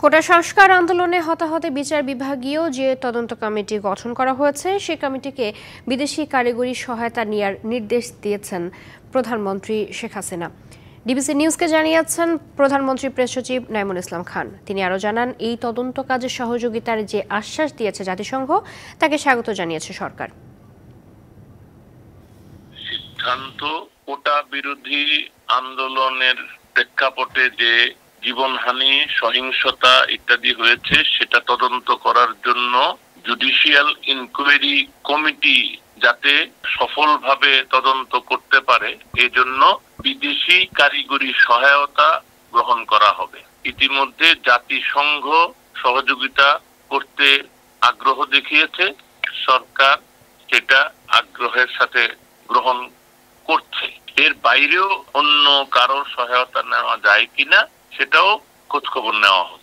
কোটা সংস্কার আন্দোলনে হতাহতে বিচার বিভাগীয় যে তদন্ত কমিটি গঠন করা হয়েছে সেই কমিটিকে বিদেশি কারিগরি সহায়তা নেওয়ার নির্দেশ দিয়েছেন প্রধানমন্ত্রী শেখ হাসিনা। ডিবিসি নিউজকে জানিয়েছেন প্রধানমন্ত্রী প্রেস সচিব নাইমুল ইসলাম খান। তিনি আরও জানান, এই তদন্ত কাজে সহযোগিতার যে আশ্বাস দিয়েছে জাতিসংঘ তাকে স্বাগত জানিয়েছে সরকার। সিদ্ধান্ত কোটা বিরোধী আন্দোলনের প্রেক্ষাপটে যে জীবনহানি, সহিংসতা ইত্যাদি হয়েছে সেটা তদন্ত করার জন্য জুডিশিয়াল ইনকোয়ারি কমিটি যাতে সফলভাবে তদন্ত করতে পারে এজন্য বিদেশি কারিগরি সহায়তা গ্রহণ করা হবে। ইতিমধ্যে জাতিসংঘ সহযোগিতা করতে আগ্রহ দেখিয়েছে, সরকার সেটা আগ্রহের সাথে গ্রহণ করছে। এর বাইরেও অন্য কারোর সহায়তা নেওয়া যায় কিনা সেটাও খোঁজখবর নেওয়া হবে।